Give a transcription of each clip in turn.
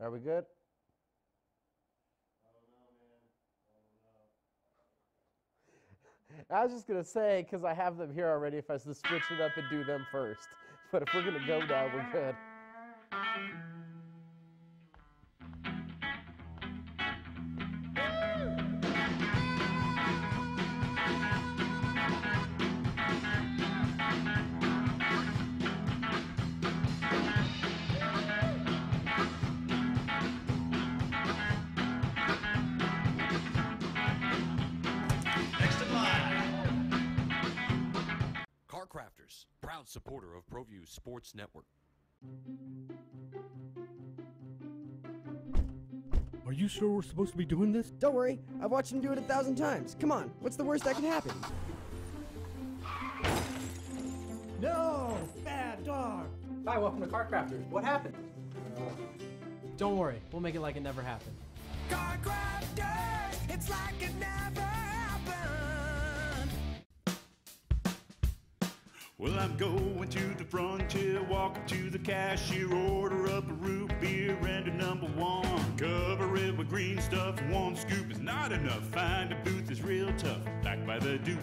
Are we good? I was just going to say, because I have them here already, if I was to switch it up and do them first. But if we're going to go now, we're good. Car Crafters, proud supporter of ProView Sports Network. Are you sure we're supposed to be doing this? Don't worry, I've watched him do it 1,000 times. Come on, what's the worst that can happen? No! Bad dog! Hi, welcome to Car Crafters. What happened? Don't worry, we'll make it like it never happened. Car Crafters, it's like it never happened. Well, I'm going to the frontier, walking to the cashier, order up a root beer and a number one. Cover it with green stuff, one scoop is not enough. Find a booth is real tough, back by the Duke.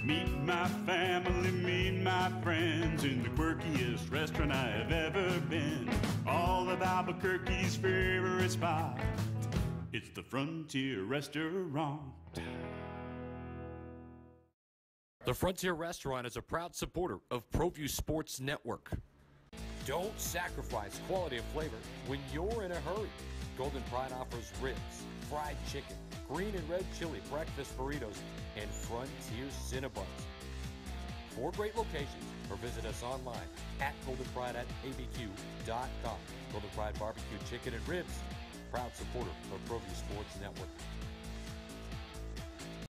Meet my family, meet my friends in the quirkiest restaurant I have ever been. All of Albuquerque's favorite spot, it's the Frontier Restaurant. The Frontier Restaurant is a proud supporter of ProView Sports Network. Don't sacrifice quality and flavor when you're in a hurry. Golden Pride offers ribs, fried chicken, green and red chili breakfast burritos, and Frontier Cinnabons. 4 great locations, or visit us online at goldenpride@abq.com. Golden Pride Barbecue Chicken and Ribs, proud supporter of ProView Sports Network.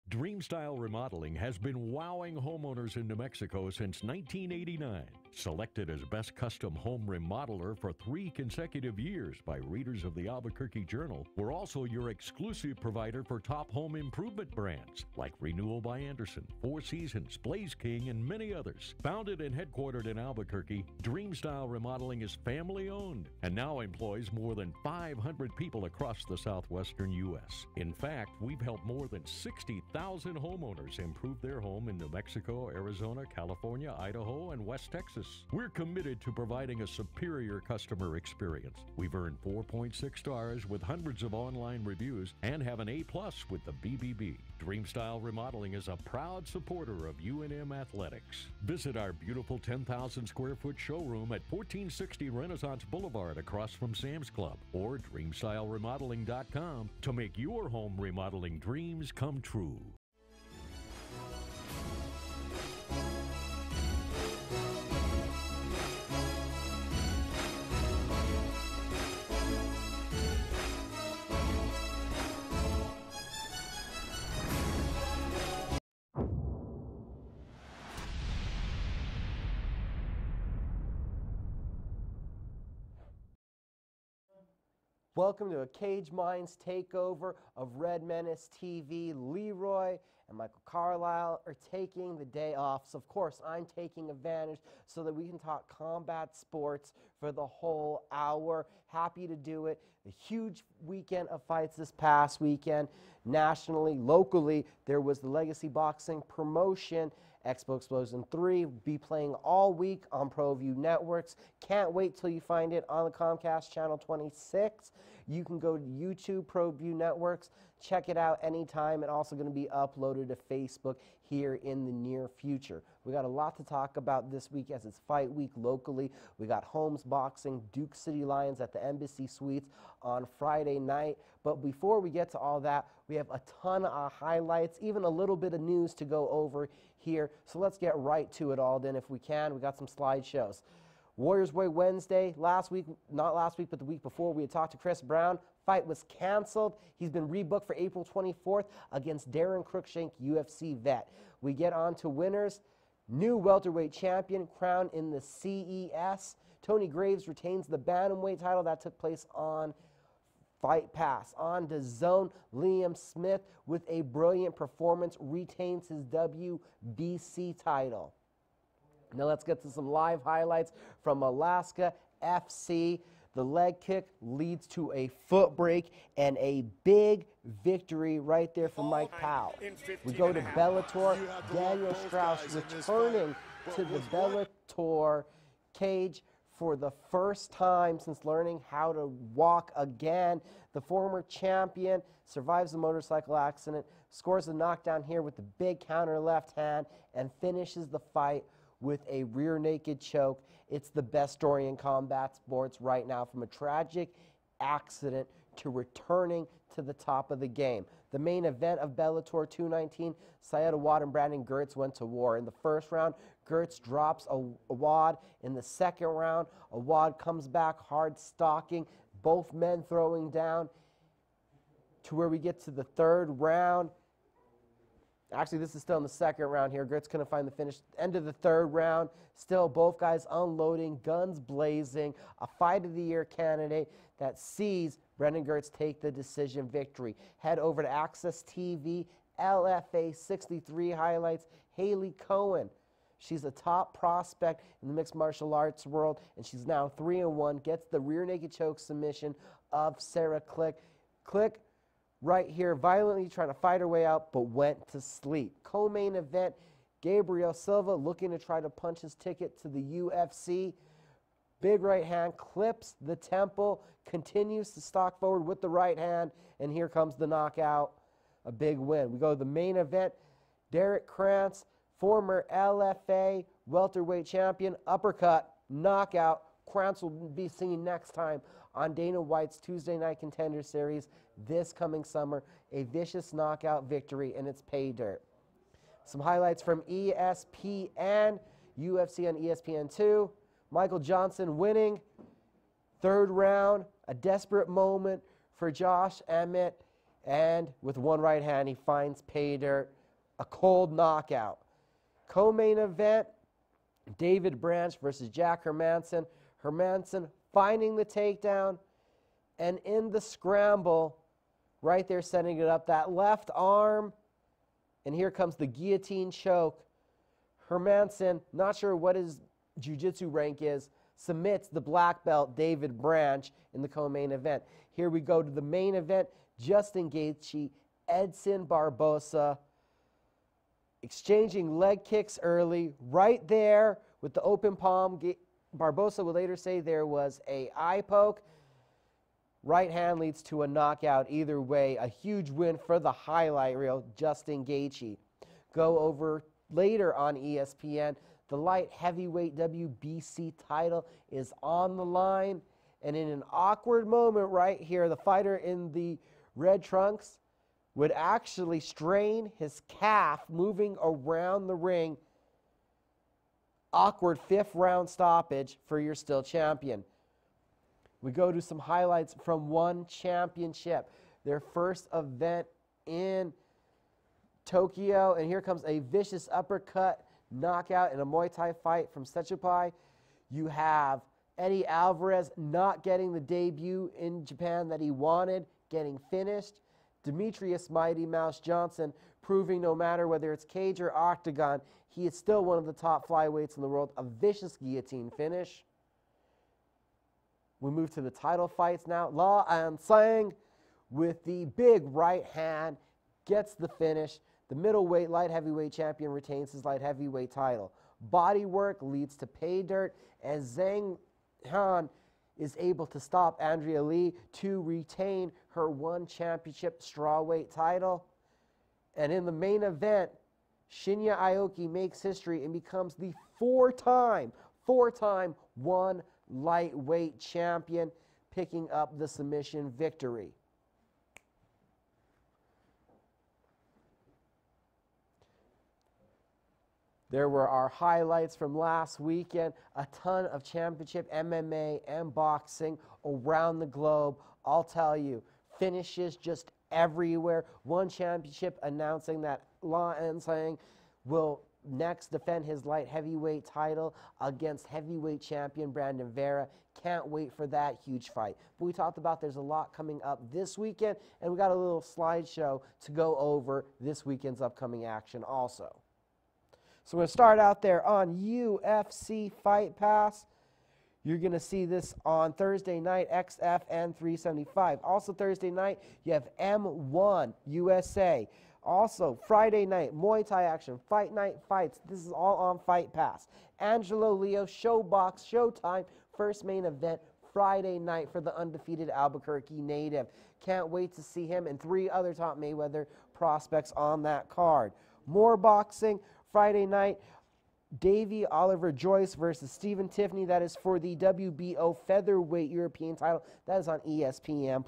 Dreamstyle Remodeling has been wowing homeowners in New Mexico since 1989. Selected as Best Custom Home Remodeler for 3 consecutive years by readers of the Albuquerque Journal, we're also your exclusive provider for top home improvement brands like Renewal by Anderson, Four Seasons, Blaze King, and many others. Founded and headquartered in Albuquerque, Dreamstyle Remodeling is family-owned and now employs more than 500 people across the southwestern U.S. In fact, we've helped more than 60,000 homeowners improve their home in New Mexico, Arizona, California, Idaho, and West Texas. We're committed to providing a superior customer experience. We've earned 4.6 stars with hundreds of online reviews and have an A+ with the BBB. Dreamstyle Remodeling is a proud supporter of UNM Athletics. Visit our beautiful 10,000 square foot showroom at 1460 Renaissance Boulevard across from Sam's Club, or dreamstyleremodeling.com to make your home remodeling dreams come true. Welcome to a Cage Minds takeover of Red Menace TV. Leroy and Michael Carlisle are taking the day off. So, of course, I'm taking advantage so that we can talk combat sports for the whole hour. Happy to do it. A huge weekend of fights this past weekend. Nationally, locally, there was the Legacy Boxing promotion. Expo Explosion 3 will be playing all week on ProView Networks. Can't wait till you find it on the Comcast Channel 26. You can go to YouTube, ProView Networks, check it out anytime. It's also going to be uploaded to Facebook here in the near future. We got a lot to talk about this week as it's fight week locally. We got Holmes Boxing, Duke City Lions at the Embassy Suites on Friday night. But before we get to all that, we have a ton of highlights, even a little bit of news to go over here. So let's get right to it all then if we can. We got some slideshows. Warriors Way Wednesday, not last week, but the week before, we had talked to Chris Brown. Fight was canceled. He's been rebooked for April 24th against Darren Cruikshank, UFC vet. We get on to winners. New welterweight champion crowned in the CES. Tony Graves retains the bantamweight title that took place on Fight Pass. On to Zone, Liam Smith with a brilliant performance retains his WBC title. Now let's get to some live highlights from Alaska FC. The leg kick leads to a foot break and a big victory right there for Mike Powell. We go to Bellator. Daniel Strauss returning to the Bellator cage for the first time since learning how to walk again. The former champion survives a motorcycle accident, scores a knockdown here with the big counter left hand, and finishes the fight with a rear naked choke. It's the best story in combat sports right now, from a tragic accident to returning to the top of the game. The main event of Bellator 219, Syed Awad and Brandon Gertz went to war. In the first round, Gertz drops Awad. In the second round, Awad comes back hard, stalking, both men throwing down, to where we get to the third round. Actually, this is still in the second round here. Gertz couldn't find the finish. End of the third round. Still both guys unloading, guns blazing. A fight of the year candidate that sees Brendan Gertz take the decision victory. Head over to Access TV, LFA 63 highlights. Haley Cohen. She's a top prospect in the mixed martial arts world, and she's now 3-1. Gets the rear naked choke submission of Sarah Click. Click right here, violently trying to fight her way out, but went to sleep. Co-main event, Gabriel Silva looking to try to punch his ticket to the UFC. Big right hand, clips the temple, continues to stalk forward with the right hand, and here comes the knockout. A big win. We go to the main event, Derek Krantz, former LFA welterweight champion, uppercut, knockout. Krantz will be seen next time on Dana White's Tuesday Night Contender Series this coming summer. A vicious knockout victory, and it's pay dirt. Some highlights from ESPN, UFC on ESPN2. Michael Johnson winning, third round, a desperate moment for Josh Emmett, and with one right hand, he finds pay dirt, a cold knockout. Co-main event, David Branch versus Jack Hermanson. Hermanson finding the takedown, and in the scramble, right there setting it up, that left arm, and here comes the guillotine choke. Hermanson, not sure what his jiu-jitsu rank is, submits the black belt David Branch in the co-main event. Here we go to the main event, Justin Gaethje, Edson Barbosa, exchanging leg kicks early, right there with the open palm. Barbosa would later say there was a eye poke. Right hand leads to a knockout. Either way, a huge win for the highlight reel, Justin Gaethje. Go over later on ESPN. The light heavyweight WBC title is on the line. And in an awkward moment right here, the fighter in the red trunks would actually strain his calf moving around the ring. Awkward fifth round stoppage for your still champion. We go to some highlights from One Championship, their first event in Tokyo. And here comes a vicious uppercut knockout in a Muay Thai fight from Sechupai. You have Eddie Alvarez not getting the debut in Japan that he wanted, getting finished. Demetrius Mighty Mouse Johnson proving no matter whether it's cage or octagon, he is still one of the top flyweights in the world. A vicious guillotine finish. We move to the title fights now. La An Sang with the big right hand gets the finish. The middleweight light heavyweight champion retains his light heavyweight title. Body work leads to pay dirt as Zhang Han is able to stop Andrea Lee to retain her One Championship strawweight title. And in the main event, Shinya Aoki makes history and becomes the four-time one lightweight champion, picking up the submission victory. There were our highlights from last weekend. A ton of championship MMA and boxing around the globe. I'll tell you, finishes just everywhere. One Championship announcing that La An Sang will next defend his light heavyweight title against heavyweight champion Brandon Vera. Can't wait for that huge fight. But we talked about there's a lot coming up this weekend, and we got a little slideshow to go over this weekend's upcoming action also. So we're going to start out there on UFC Fight Pass. You're going to see this on Thursday night, XFN 375. Also Thursday night, you have M1 USA. Also Friday night, Muay Thai action, Fight Night Fights. This is all on Fight Pass. Angelo Leo, Showbox, Showtime, first main event Friday night for the undefeated Albuquerque native. Can't wait to see him and 3 other top Mayweather prospects on that card. More boxing, Friday night, Davey Oliver Joyce versus Stephen Tiffany. That is for the WBO featherweight European title. That is on ESPN+.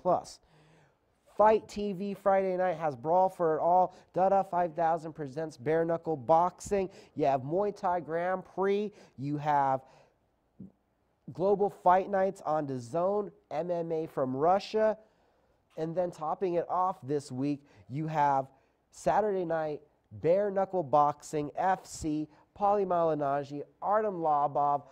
Fight TV Friday night has Brawl for It All. Dada 5000 presents Bare Knuckle Boxing. You have Muay Thai Grand Prix. You have Global Fight Nights on DAZN, MMA from Russia. And then topping it off this week, you have Saturday night, Bare Knuckle Boxing, FC, Paulie Malignaggi, Artem Lobov,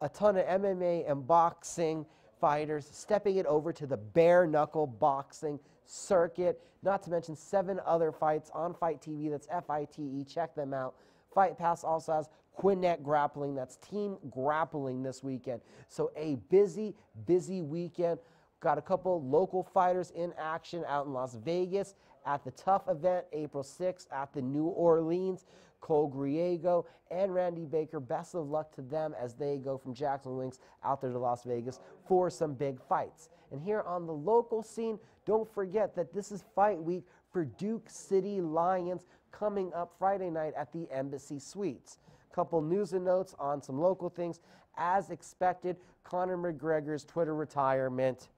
a ton of MMA and boxing fighters stepping it over to the bare knuckle boxing circuit, not to mention 7 other fights on Fight TV. That's FITE. Check them out. Fight Pass also has Quinnet Grappling. That's team grappling this weekend. So a busy, busy weekend. Got a couple local fighters in action out in Las Vegas at the Tough event April 6th at the New Orleans. Cole Griego and Randy Baker, best of luck to them as they go from Jackson Links out there to Las Vegas for some big fights. And here on the local scene, don't forget that this is fight week for Duke City Lions coming up Friday night at the Embassy Suites. Couple news and notes on some local things. As expected, Conor McGregor's Twitter retirement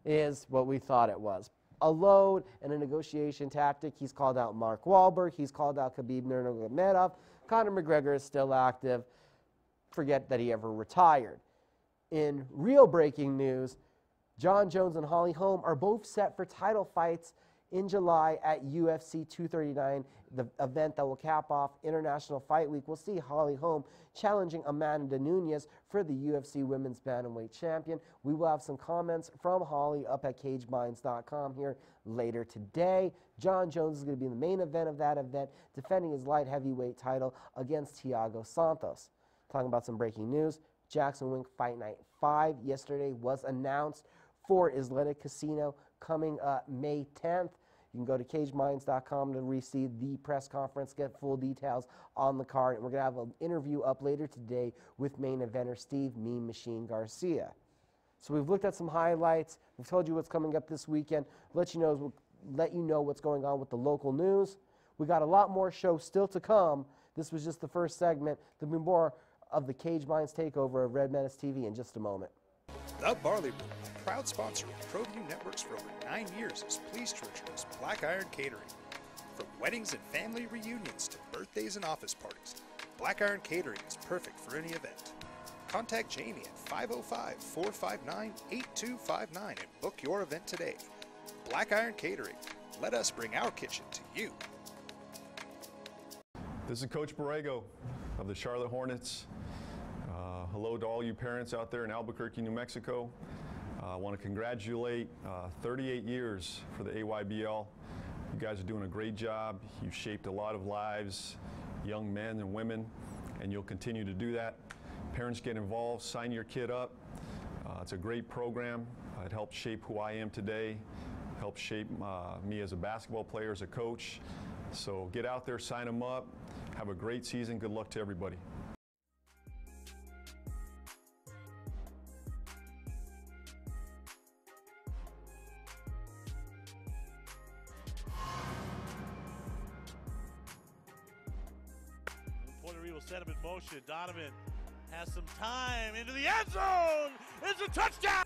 is what we thought it was. A load and a negotiation tactic. He's called out Mark Wahlberg. He's called out Khabib Nurmagomedov. Conor McGregor is still active. Forget that he ever retired. In real breaking news, John Jones and Holly Holm are both set for title fights in July at UFC 239, the event that will cap off International Fight Week. We'll see Holly Holm challenging Amanda Nunes for the UFC Women's Bantamweight Champion. We will have some comments from Holly up at CageMinds.com here later today. John Jones is going to be in the main event of that event, defending his light heavyweight title against Thiago Santos. Talking about some breaking news, Jackson Wink Fight Night 5 yesterday was announced for Isleta Casino coming May 10th. You can go to CageMinds.com to receive the press conference, get full details on the card. And we're going to have an interview up later today with main eventer Steve Mean Machine Garcia. So we've looked at some highlights. We've told you what's coming up this weekend. Let you know what's going on with the local news. We got a lot more shows still to come. This was just the first segment. There'll be more of the Cage Minds Takeover of Red Menace TV in just a moment. The Barley Room, a proud sponsor of ProView Networks for over 9 years, is pleased to introduce Black Iron Catering. From weddings and family reunions to birthdays and office parties, Black Iron Catering is perfect for any event. Contact Jamie at 505-459-8259 and book your event today. Black Iron Catering. Let us bring our kitchen to you. This is Coach Borrego of the Charlotte Hornets. Hello to all you parents out there in Albuquerque, New Mexico. I want to congratulate 38 years for the AYBL. You guys are doing a great job. You've shaped a lot of lives, young men and women, and you'll continue to do that. Parents, get involved, sign your kid up. It's a great program. It helped shape who I am today, helped shape me as a basketball player, as a coach. So get out there, sign them up. Have a great season. Good luck to everybody. Set him in motion. Donovan has some time into the end zone. It's a touchdown.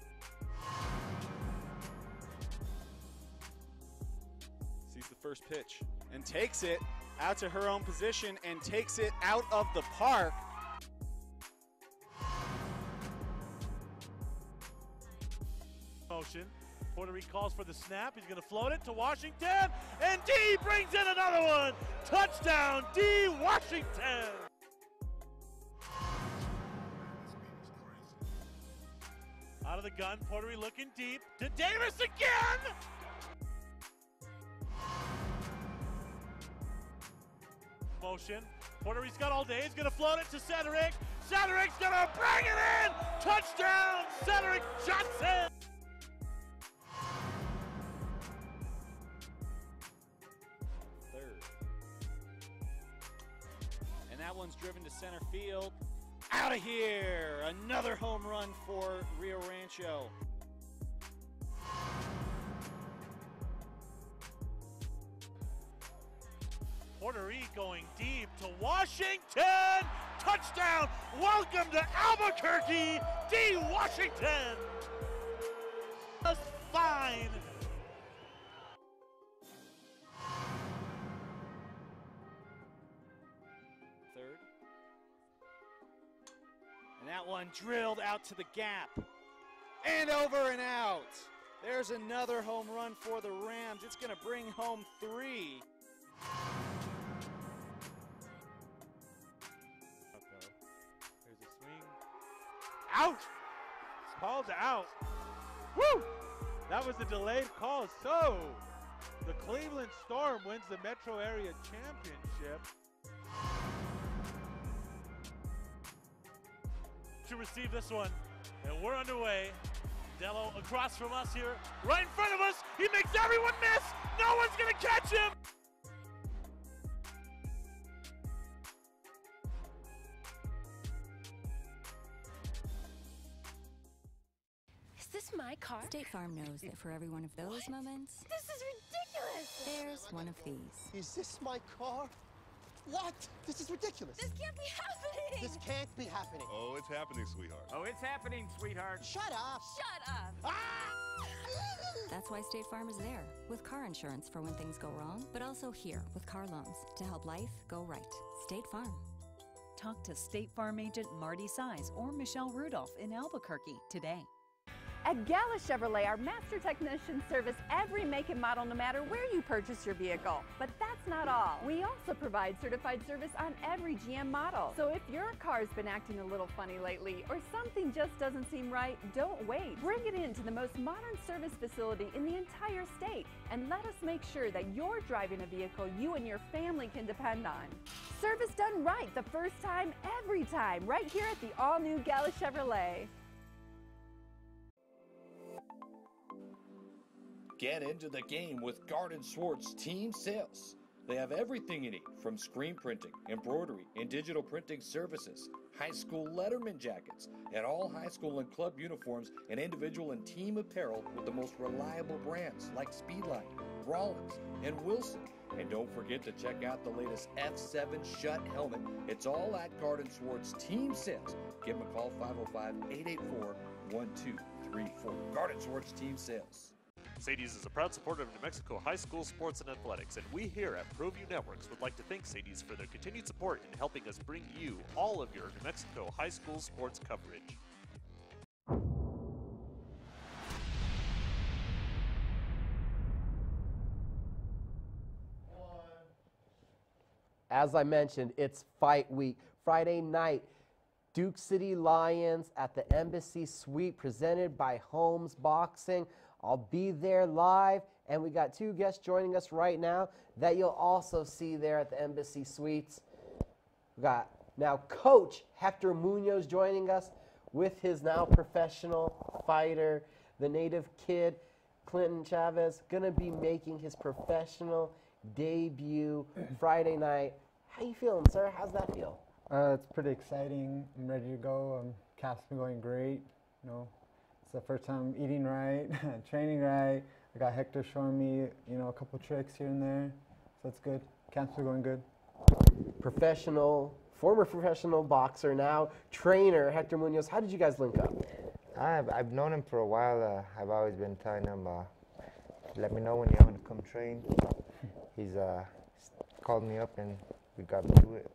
Sees the first pitch and takes it out to her own position and takes it out of the park. Motion. Puerto Rico calls for the snap. He's going to float it to Washington, and D brings in another one. Touchdown, D. Washington. Out of the gun, Puerto Rico looking deep to Davis again. Motion. Puerto Rico's got all day. He's going to float it to Cedric. Cedric's gonna bring it in! Touchdown, Cedric Johnson! Third. And that one's driven to center field. Out of here! Another home run for Rio Rancho. Portery going deep to Washington! Touchdown! Welcome to Albuquerque, D. Washington! Just fine! Third. And that one drilled out to the gap. And over and out. There's another home run for the Rams. It's going to bring home 3. There's a swing. Out! It's called out. Woo! That was a delayed call. So, the Cleveland Storm wins the Metro Area Championship. To receive this one, and we're underway. Dello across from us here, right in front of us. He makes everyone miss. No one's gonna catch him. Is this my car? State Farm knows that for every one of those moments, This is ridiculous! there's one of these. Is this my car? What? This is ridiculous. This can't be happening! This can't be happening. Oh, it's happening, sweetheart. Oh, it's happening, sweetheart. Shut up. Shut up! That's why State Farm is there, with car insurance for when things go wrong, but also here with car loans to help life go right. State Farm. Talk to State Farm agent Marty Size or Michelle Rudolph in Albuquerque today. At Gala Chevrolet, our master technicians service every make and model no matter where you purchase your vehicle. But that's not all. We also provide certified service on every GM model. So if your car's been acting a little funny lately or something just doesn't seem right, don't wait. Bring it in to the most modern service facility in the entire state and let us make sure that you're driving a vehicle you and your family can depend on. Service done right the first time, every time, right here at the all-new Gala Chevrolet. Get into the game with Garden Swartz Team Sales. They have everything you need, from screen printing, embroidery, and digital printing services, high school letterman jackets, and all high school and club uniforms and individual and team apparel with the most reliable brands like Speedline, Rawlins, and Wilson. And don't forget to check out the latest F7 Shut helmet. It's all at Garden Swartz Team Sales. Give them a call, 505-884-1234. Garden Swartz Team Sales. Sadie's is a proud supporter of New Mexico high school sports and athletics, and we here at ProView Networks would like to thank Sadie's for their continued support in helping us bring you all of your New Mexico high school sports coverage. As I mentioned, it's fight week. Friday night, Duke City Lions at the Embassy Suite presented by Holmes Boxing. I'll be there live, and we got 2 guests joining us right now that you'll also see there at the Embassy Suites. We got now Coach Hector Munoz joining us with his now professional fighter, the native kid, Clinton Chavez, going to be making his professional debut Friday night. How you feeling, sir? How's that feel? It's pretty exciting. I'm ready to go. Camp's been going great. You know, it's the first time eating right, training right. I got Hector showing me, you know, a couple tricks here and there, so it's good. Camp's been going good. Former professional boxer, now trainer, Hector Munoz. How did you guys link up? I've known him for a while. I've always been telling him, let me know when you're going to come train. He's called me up and we got to it.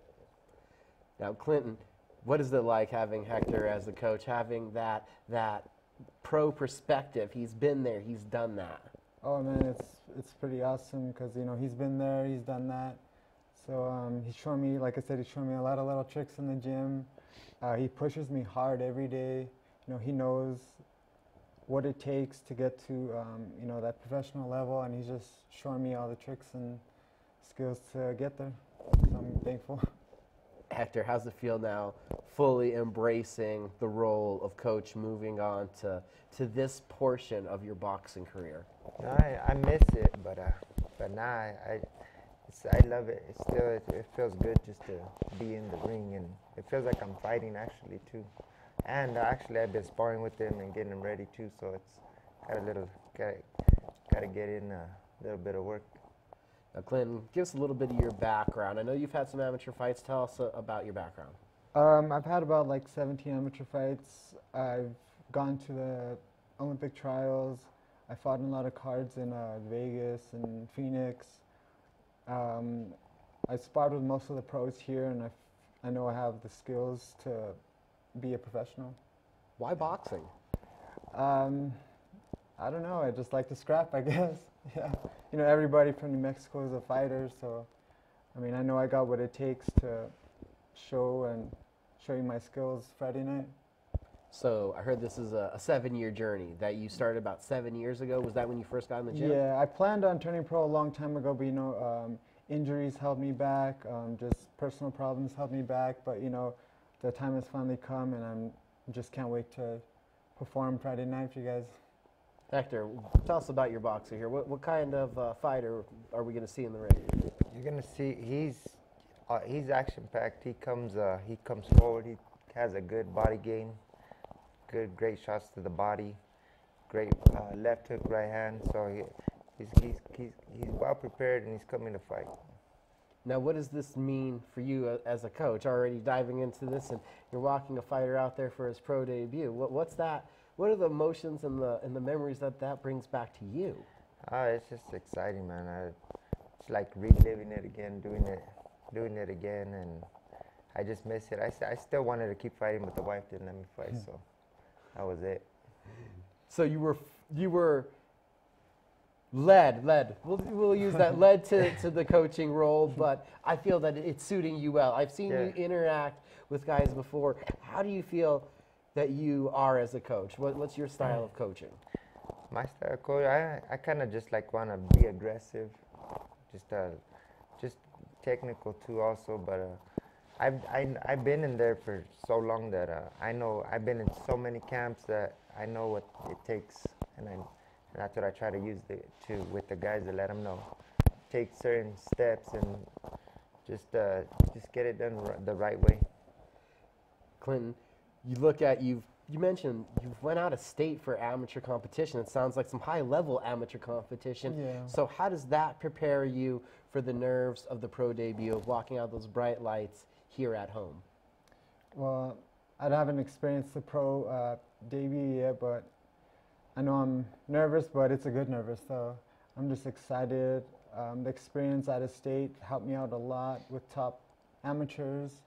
Now, Clinton, what is it like having Hector as the coach, having that pro perspective? He's been there, he's done that. Oh man, it's pretty awesome because, you know, he's been there, he's done that. So he's showing me, like I said, he's showing me a lot of little tricks in the gym. He pushes me hard every day. You know, he knows what it takes to get to, you know, that professional level, and he's just showing me all the tricks and skills to get there. So I'm thankful. Hector, how's it feel now fully embracing the role of coach, moving on to this portion of your boxing career? No, I miss it, but now I love it. It's still it feels good just to be in the ring, and it feels like I'm fighting actually too. And actually I've been sparring with him and getting him ready too, so it's got to get in a little bit of work. Now, Clinton, give us a little bit of your background. I know you've had some amateur fights. Tell us about your background. I've had about like 17 amateur fights. I've gone to the Olympic trials. I fought in a lot of cards in Vegas and Phoenix. I sparred with most of the pros here, and I know I have the skills to be a professional. Why boxing? I don't know. I just like to scrap, I guess. Yeah. You know, everybody from New Mexico is a fighter, so I mean, I know I got what it takes to show you my skills Friday night. So I heard this is a 7-year journey that you started about 7 years ago. Was that when you first got in the gym? Yeah, I planned on turning pro a long time ago, but you know, injuries held me back. Just personal problems held me back. But you know, the time has finally come, and I just can't wait to perform Friday night for you guys. Hector, tell us about your boxer here. What kind of fighter are we going to see in the ring? You're gonna see he's action-packed. He comes forward. He has a good body game, great shots to the body, great left hook, right hand. So he's well prepared, and he's coming to fight. Now, what does this mean for you as a coach? Already diving into this, and you're walking a fighter out there for his pro debut. What's that? What are the emotions and the memories that brings back to you? It's just exciting, man. It's like reliving it again, doing it again, and I just miss it. I still wanted to keep fighting, but the wife didn't let me fight, so that was it. So you were led. We'll use that led to the coaching role, but I feel that it's suiting you well. I've seen you interact with guys before. How do you feel that you are as a coach? What's your style of coaching? My style of coach, I kind of just like want to be aggressive, just technical too also. But I've been in there for so long that I know I've been in so many camps that I know what it takes, and that's what I try to use with the guys to let them know. Take certain steps and just get it done the right way. Clinton, you look at you mentioned you went out of state for amateur competition. It sounds like some high-level amateur competition. Yeah. So how does that prepare you for the nerves of the pro debut, of walking out those bright lights here at home? Well, I haven't experienced the pro debut yet, but I know I'm nervous, but it's a good nervous, so I'm just excited. The experience out of state helped me out a lot with top amateurs.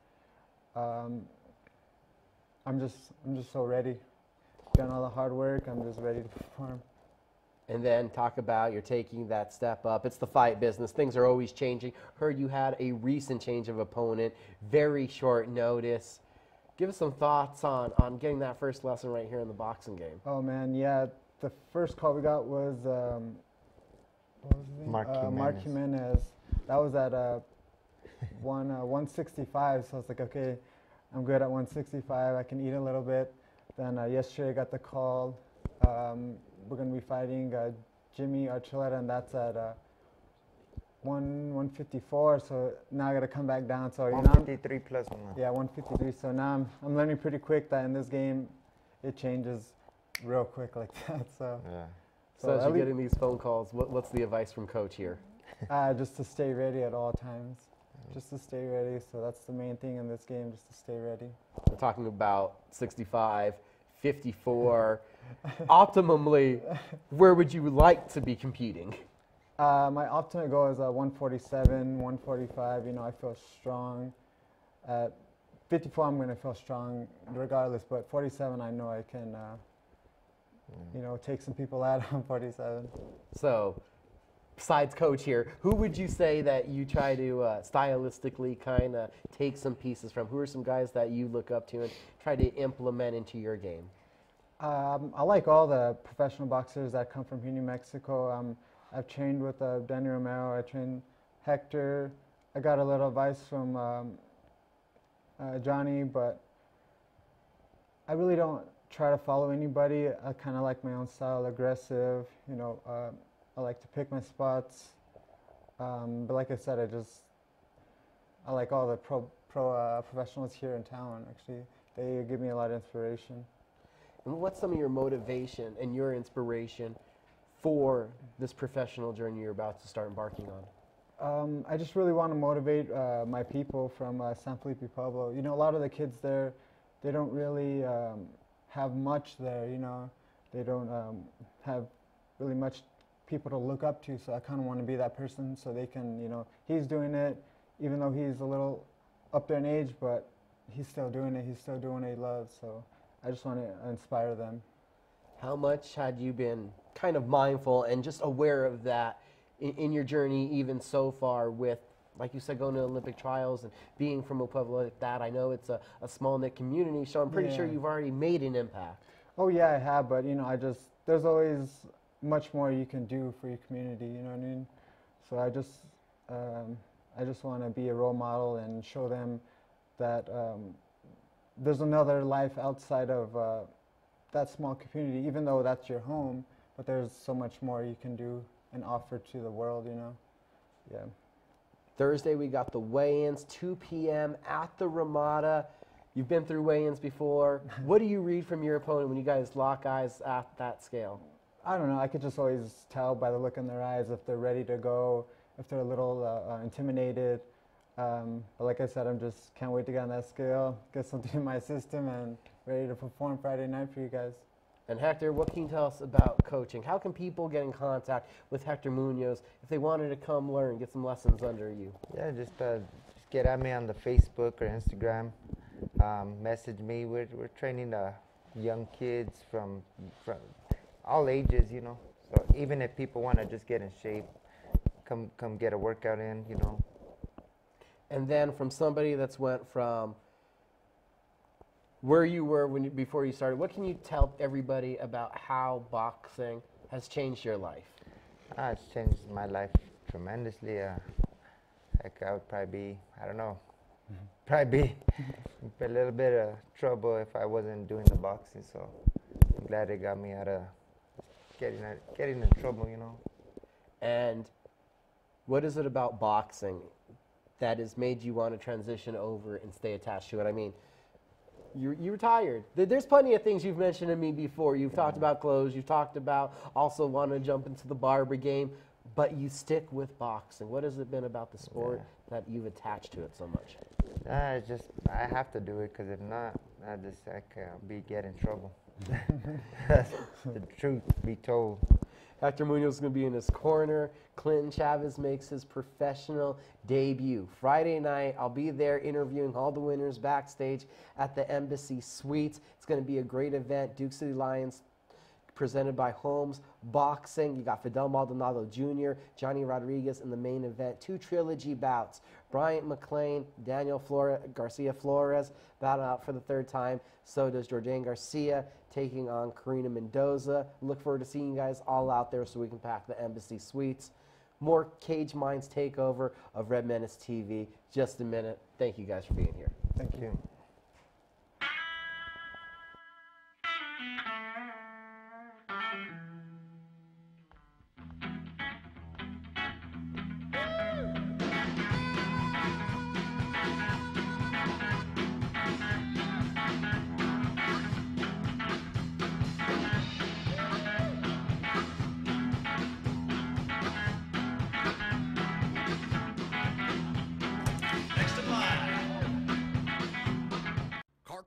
I'm just so ready. Done all the hard work. I'm just ready to perform. And then talk about you're taking that step up. It's the fight business. Things are always changing. Heard you had a recent change of opponent, very short notice. Give us some thoughts on getting that first lesson right here in the boxing game. Oh man, yeah. The first call we got was what was his name? Mark Jimenez. That was at 165. So I was like, okay, I'm good at 165. I can eat a little bit. Then yesterday I got the call. We're going to be fighting Jimmy Archuleta, and that's at 154. So now I got to come back down. So 153 plus 1. Yeah, 153. So now I'm learning pretty quick that in this game it changes real quick like that. So yeah. So as you're getting these phone calls, what's the advice from coach here? Just to stay ready at all times. Just to stay ready. So that's the main thing in this game, just to stay ready. We're talking about 65, 54. Optimally, where would you like to be competing? My optimal goal is 147, 145. You know, I feel strong. At 54, I'm going to feel strong regardless. But 47, I know I can, you know, take some people out on 47. So, besides coach here, who would you say that you try to stylistically kind of take some pieces from? Who are some guys that you look up to and try to implement into your game? I like all the professional boxers that come from here, New Mexico. I've trained with Danny Romero. I trained Hector. I got a little advice from Johnny, but I really don't try to follow anybody. I kind of like my own style, aggressive. You know, I like to pick my spots. But like I said, I like all the professionals here in town. Actually, they give me a lot of inspiration. And what's some of your motivation and your inspiration for this professional journey you're about to start embarking on? I just really want to motivate my people from San Felipe Pueblo. You know, a lot of the kids there, they don't really have much there, you know. They don't have really much people to look up to, so I kind of want to be that person so they can, you know, he's doing it, even though he's a little up there in age, but he's still doing it, he's still doing what he loves, so I just want to inspire them. How much had you been kind of mindful and just aware of that in your journey even so far with, like you said, going to Olympic trials and being from a Pueblo like that? I know it's a small-knit community, so I'm pretty sure you've already made an impact. Oh yeah, I have, but you know, there's always much more you can do for your community, you know what I mean? So I just want to be a role model and show them that there's another life outside of that small community, even though that's your home, but there's so much more you can do and offer to the world, you know? Yeah. Thursday, we got the weigh-ins, 2 p.m. at the Ramada. You've been through weigh-ins before. What do you read from your opponent when you guys lock eyes at that scale? I don't know. I could just always tell by the look in their eyes if they're ready to go, if they're a little intimidated. But like I said, can't wait to get on that scale, get something in my system, and ready to perform Friday night for you guys. And Hector, what can you tell us about coaching? How can people get in contact with Hector Munoz if they wanted to come learn, get some lessons under you? Yeah, just get at me on the Facebook or Instagram. Message me. We're training young kids from all ages, you know. So even if people want to just get in shape, come get a workout in, you know. And then from somebody that's went from where you were before you started, what can you tell everybody about how boxing has changed your life? It's changed my life tremendously. Heck, I would probably be, I don't know, probably be a little bit of trouble if I wasn't doing the boxing. So I'm glad it got me out of getting in trouble, you know. And what is it about boxing that has made you want to transition over and stay attached to it? I mean, you retired. There's plenty of things you've mentioned to me before. You've talked about clothes. You've talked about also wanting to jump into the barber game, but you stick with boxing. What has it been about the sport that you've attached to it so much? I have to do it because if not, I could be getting in trouble. That's the truth be told. Hector Munoz is going to be in his corner. Clinton Chavez makes his professional debut Friday night. I'll be there interviewing all the winners backstage at the Embassy Suites. It's going to be a great event. Duke City Lions presented by Holmes Boxing. You got Fidel Maldonado Jr., Johnny Rodriguez in the main event. 2 trilogy bouts. Bryant McLean, Daniel Garcia Flores battle out for the 3rd time. So does Jordan Garcia taking on Karina Mendoza. Look forward to seeing you guys all out there so we can pack the Embassy Suites. More Cage Minds Takeover of Red Menace TV. Just a minute. Thank you guys for being here. Thank you.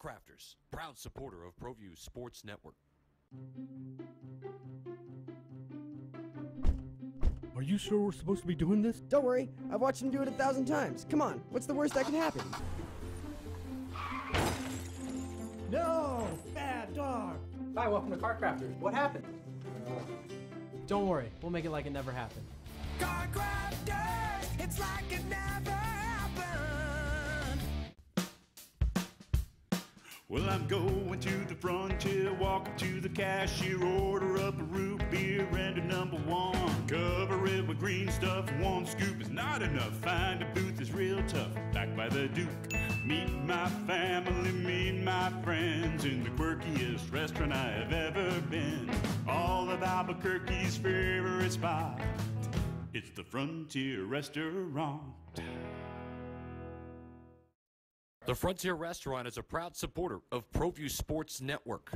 Crafters, proud supporter of ProView Sports Network. Are you sure we're supposed to be doing this? Don't worry, I've watched him do it 1,000 times. Come on, what's the worst that can happen? No! Bad dog! Hi, welcome to Car Crafters. What happened? Don't worry, we'll make it like it never happened. Car Crafters, it's like it never happened. Well, I'm going to the frontier, walk up to the cashier, order up a root beer and a #1. Cover it it with green stuff. One scoop is not enough. Find a booth is real tough. Back by the Duke. Meet my family, meet my friends in the quirkiest restaurant I have ever been. All of Albuquerque's favorite spot. It's the Frontier Restaurant. The Frontier Restaurant is a proud supporter of ProView Sports Network.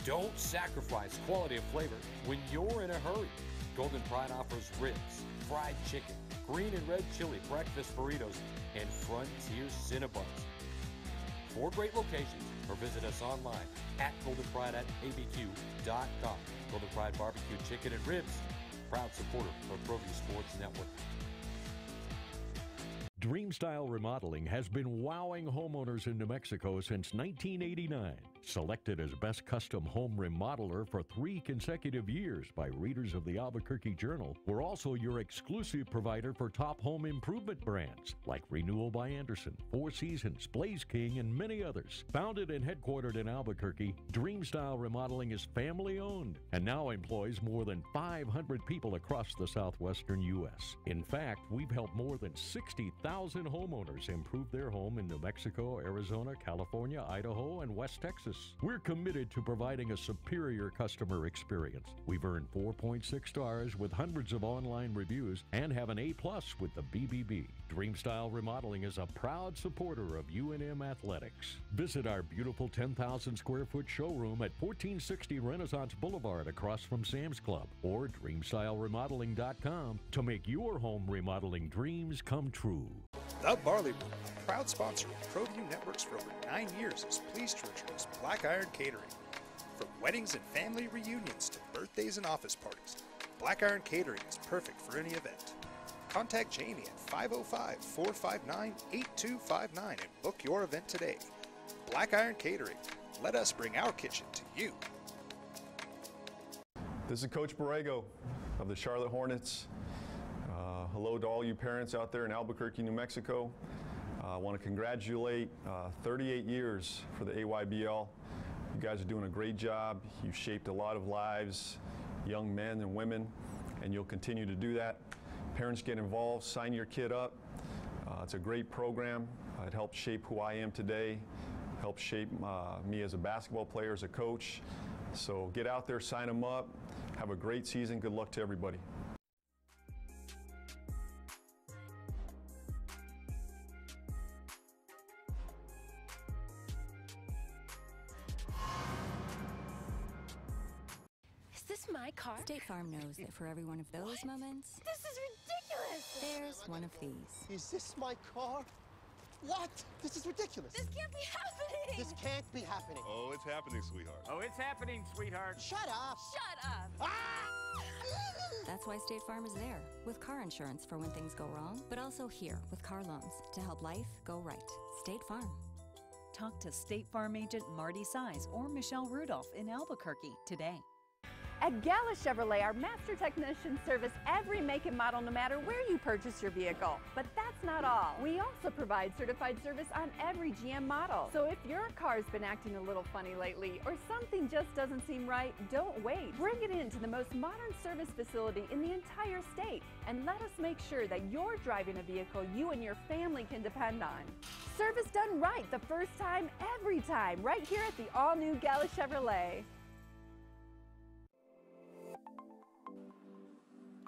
Don't sacrifice quality and flavor when you're in a hurry. Golden Pride offers ribs, fried chicken, green and red chili breakfast burritos, and Frontier Cinnabons. 4 great locations, or visit us online at goldenpride@abq.com. Golden Pride Barbecue Chicken and Ribs, proud supporter of ProView Sports Network. Dreamstyle Remodeling has been wowing homeowners in New Mexico since 1989. Selected as Best Custom Home Remodeler for 3 consecutive years by readers of the Albuquerque Journal, we're also your exclusive provider for top home improvement brands like Renewal by Anderson, Four Seasons, Blaze King, and many others. Founded and headquartered in Albuquerque, Dreamstyle Remodeling is family-owned and now employs more than 500 people across the southwestern U.S. In fact, we've helped more than 60,000 homeowners improve their home in New Mexico, Arizona, California, Idaho, and West Texas. We're committed to providing a superior customer experience. We've earned 4.6 stars with hundreds of online reviews and have an A+ with the BBB. Dreamstyle Remodeling is a proud supporter of UNM Athletics. Visit our beautiful 10,000 square foot showroom at 1460 Renaissance Boulevard across from Sam's Club, or dreamstyleremodeling.com to make your home remodeling dreams come true. The Barley Room, a proud sponsor of ProView Networks for over 9 years, is pleased to introduce Black Iron Catering. From weddings and family reunions to birthdays and office parties, Black Iron Catering is perfect for any event. Contact Jamie at 505-459-8259 and book your event today. Black Iron Catering. Let us bring our kitchen to you. This is Coach Borrego of the Charlotte Hornets. Hello to all you parents out there in Albuquerque, New Mexico. I want to congratulate 38 years for the AYBL. You guys are doing a great job. You've shaped a lot of lives, young men and women, and you'll continue to do that. Parents, get involved, sign your kid up. It's a great program. It helped shape who I am today, helped shape me as a basketball player, as a coach. So get out there, sign them up. Have a great season. Good luck to everybody. Is this my car? State Farm knows that for every one of those moments, This is ridiculous! there's one of these. Is this my car? What? This is ridiculous. This can't be happening! This can't be happening. Oh, it's happening, sweetheart. Oh, it's happening, sweetheart. Shut up. Shut up! That's why State Farm is there, with car insurance for when things go wrong, but also here with car loans to help life go right. State Farm. Talk to State Farm agent Marty Size or Michelle Rudolph in Albuquerque today. At Gala Chevrolet, our master technicians service every make and model no matter where you purchase your vehicle. But that's not all. We also provide certified service on every GM model. So if your car's been acting a little funny lately or something just doesn't seem right, don't wait. Bring it in to the most modern service facility in the entire state and let us make sure that you're driving a vehicle you and your family can depend on. Service done right the first time, every time, right here at the all-new Gala Chevrolet.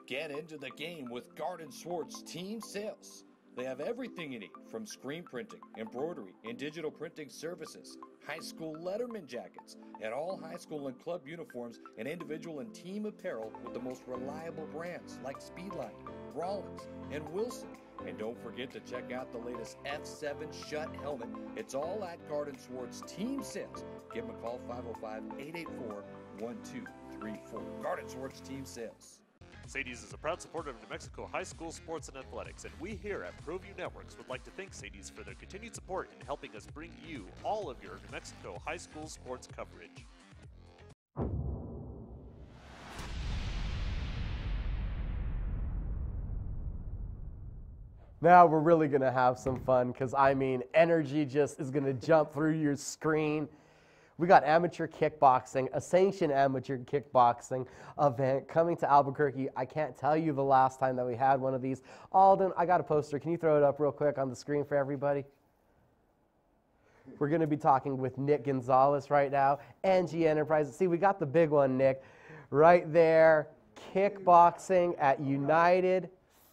Get into the game with Garden Swartz Team Sales. They have everything you need, from screen printing, embroidery, and digital printing services, high school letterman jackets, and all high school and club uniforms, and individual and team apparel with the most reliable brands like Speedline, Rollins, and Wilson. And don't forget to check out the latest F7 Shut helmet. It's all at Garden Swartz Team Sales. Give them a call, 505-884-1234. Garden Swartz Team Sales. Sadie's is a proud supporter of New Mexico high school sports and athletics, and we here at ProView Networks would like to thank Sadie's for their continued support in helping us bring you all of your New Mexico high school sports coverage. Now we're really going to have some fun because, I mean, energy just is going to jump through your screen. We got amateur kickboxing, a sanctioned amateur kickboxing event coming to Albuquerque. I can't tell you the last time that we had one of these. Alden, I got a poster. Can you throw it up real quick on the screen for everybody? We're going to be talking with Nick Gonzalez right now, NG Enterprises. See, we got the big one, Nick, right there. Kickboxing at United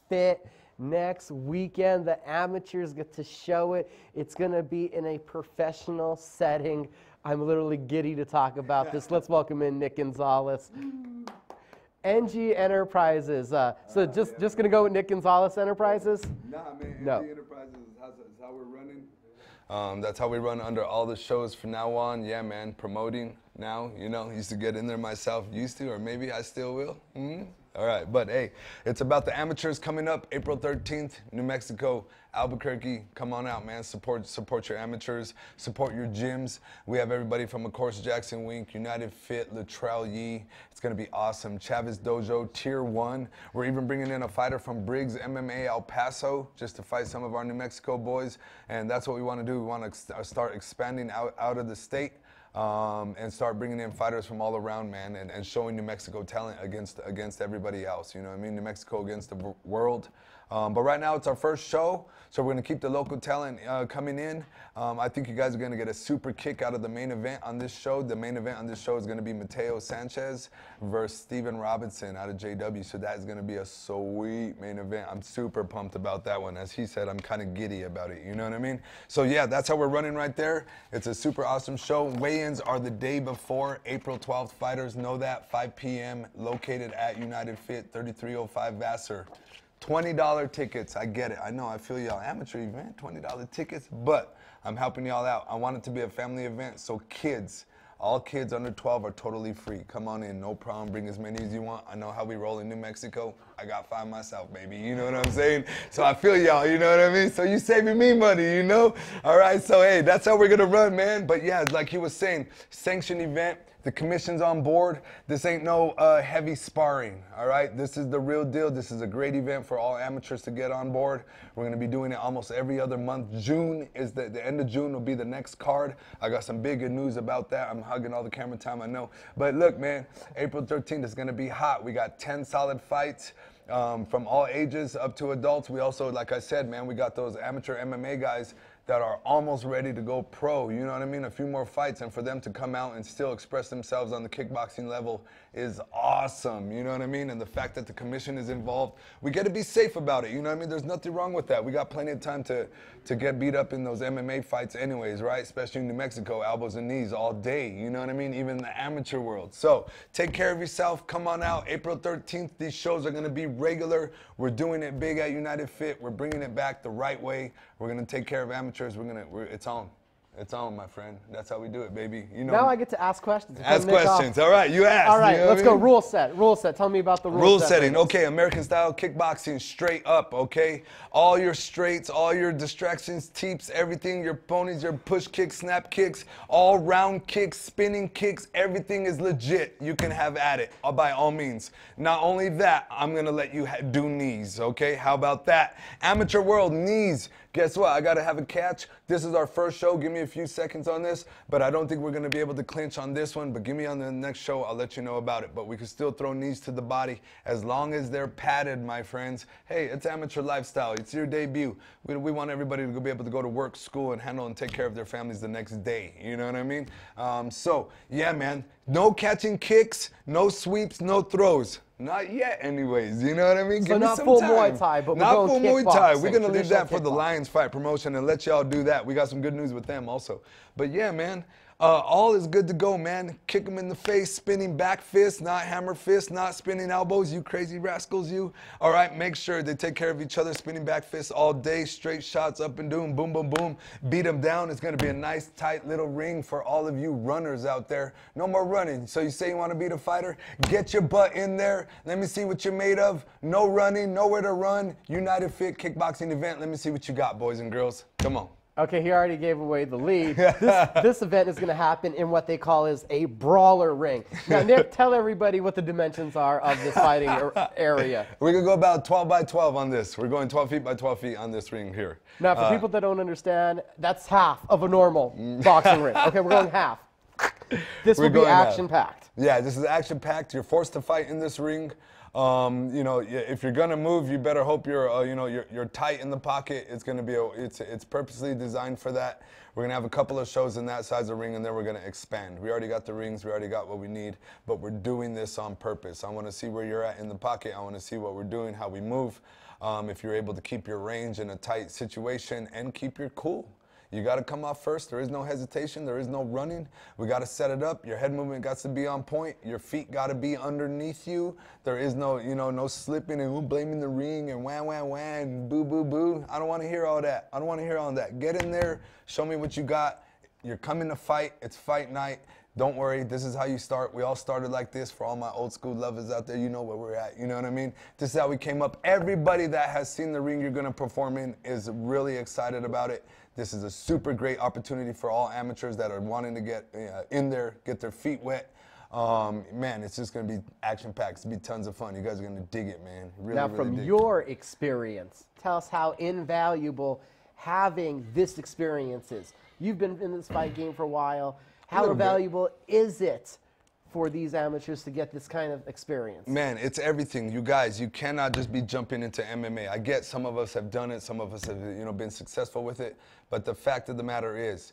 Fit next weekend. The amateurs get to show it. It's going to be in a professional setting. I'm literally giddy to talk about this. Let's welcome in Nick Gonzalez. NG Enterprises. So just going to go with Nick Gonzalez Enterprises? Nah, man. No. NG Enterprises is how we're running. That's how we run under all the shows from now on. Yeah, man. Promoting now. You know, used to get in there myself. Used to, or maybe I still will. All right, but hey, it's about the amateurs coming up April 13th, New Mexico, Albuquerque. Come on out, man. Support your amateurs. Support your gyms. We have everybody from, of course, Jackson Wink, United Fit, Latrell Yee. It's going to be awesome. Chavez Dojo, Tier 1. We're even bringing in a fighter from Briggs MMA El Paso just to fight some of our New Mexico boys. And that's what we want to do. We want to start expanding out of the state. And start bringing in fighters from all around, man, and showing New Mexico talent against everybody else. You know what I mean? New Mexico against the world. But right now it's our first show, so we're going to keep the local talent coming in. I think you guys are going to get a super kick out of the main event on this show. The main event on this show is going to be Mateo Sanchez versus Steven Robinson out of JW. So that is going to be a sweet main event. I'm super pumped about that one. As he said, I'm kind of giddy about it. You know what I mean? So yeah, that's how we're running right there. It's a super awesome show. Weigh-ins are the day before, April 12th. Fighters know that, 5 p.m., located at United Fit, 3305 Vassar. $20 tickets. I get it. I know. I feel y'all. Amateur event, $20 tickets, but I'm helping y'all out. I want it to be a family event, so kids, all kids under 12 are totally free. Come on in, no problem. Bring as many as you want. I know how we roll in New Mexico. I got 5 myself, baby. You know what I'm saying? So I feel y'all, you know what I mean? So you saving me money, you know? All right, so hey, that's how we're going to run, man. But yeah, like he was saying, sanctioned event. The commission's on board. This ain't no heavy sparring, all right? This is the real deal. This is a great event for all amateurs to get on board. We're going to be doing it almost every other month. June is the end of June will be the next card. I got some big good news about that. I'm hugging all the camera time, I know. But look, man, April 13th is going to be hot. We got 10 solid fights. From all ages up to adults. We also, like I said, man, we got those amateur MMA guys that are almost ready to go pro, you know what I mean? A few more fights, and for them to come out and still express themselves on the kickboxing level is awesome, you know what I mean? And the fact that the commission is involved, we got to be safe about it, you know what I mean? There's nothing wrong with that. We got plenty of time to get beat up in those MMA fights anyways, right? Especially in New Mexico, elbows and knees all day, you know what I mean? Even in the amateur world. So take care of yourself. Come on out. April 13th, these shows are going to be regular. We're doing it big at United Fit. We're bringing it back the right way. We're going to take care of amateurs. It's on. It's on, my friend. That's how we do it, baby. You know. Now I get to ask questions. Ask questions. All right, you asked. All right, you know let's go. Rule set. Rule set. Tell me about the rule setting. Okay, American style kickboxing, straight up. Okay, all your straights, all your distractions, teeps, everything. Your ponies, your push kicks, snap kicks, all round kicks, spinning kicks. Everything is legit. You can have at it, by all means. Not only that, I'm gonna let you do knees. Okay, how about that? Amateur world knees. Guess what? I got to have a catch. This is our first show. Give me a few seconds on this, but I don't think we're going to be able to clinch on this one, but give me on the next show. I'll let you know about it, but we can still throw knees to the body as long as they're padded, my friends. Hey, it's amateur lifestyle. It's your debut. We want everybody to be able to go to work, school, and handle and take care of their families the next day. You know what I mean? So, yeah, man. No catching kicks, no sweeps, no throws. Not yet, anyways. You know what I mean? So not full Muay Thai, but not full Muay Thai. We're gonna leave that for the kickboxing. Lions Fight promotion and let y'all do that. We got some good news with them also. But yeah, man, all is good to go, man. Kick them in the face, spinning back fist, not hammer fist, not spinning elbows. You crazy rascals, you. All right, make sure they take care of each other. Spinning back fists all day, straight shots up and down, boom, boom, boom. Beat them down. It's gonna be a nice, tight little ring for all of you runners out there. No more running. So you say you want to beat a fighter? Get your butt in there. Let me see what you're made of. No running, nowhere to run. United Fit kickboxing event. Let me see what you got, boys and girls. Come on. Okay, he already gave away the lead. This event is going to happen in what they call is a brawler ring. Now, Nick, tell everybody what the dimensions are of this fighting area. We're going to go about 12 by 12 on this. We're going 12 feet by 12 feet on this ring here. Now, for people that don't understand, that's half of a normal boxing ring. Okay, we're going half. This will be action-packed. Yeah, this is action-packed. You're forced to fight in this ring. You know, if you're gonna move, you better hope you're, you know, you're tight in the pocket. It's gonna be, it's purposely designed for that. We're gonna have a couple of shows in that size of ring, and then we're gonna expand. We already got the rings, we already got what we need, but we're doing this on purpose. I want to see where you're at in the pocket. I want to see what we're doing, how we move. If you're able to keep your range in a tight situation and keep your cool. You got to come off first. There is no hesitation. There is no running. We got to set it up. Your head movement got to be on point. Your feet got to be underneath you. There is no, you know, no slipping and blaming the ring and wah, wah, wah, and boo, boo, boo. I don't want to hear all that. I don't want to hear all that. Get in there. Show me what you got. You're coming to fight. It's fight night. Don't worry, this is how you start. We all started like this. For all my old school lovers out there, you know where we're at. You know what I mean? This is how we came up. Everybody that has seen the ring you're going to perform in is really excited about it. This is a super great opportunity for all amateurs that are wanting to get in there, get their feet wet. Man, it's just going to be action-packed. It's going to be tons of fun. You guys are going to dig it, man. Really, now, really from dig your experience, tell us how invaluable having this experience is. You've been in this fight game for a while. How valuable is it for these amateurs to get this kind of experience? Man, it's everything. You guys, you cannot just be jumping into MMA. I get some of us have done it, some of us have, you know, been successful with it, but the fact of the matter is,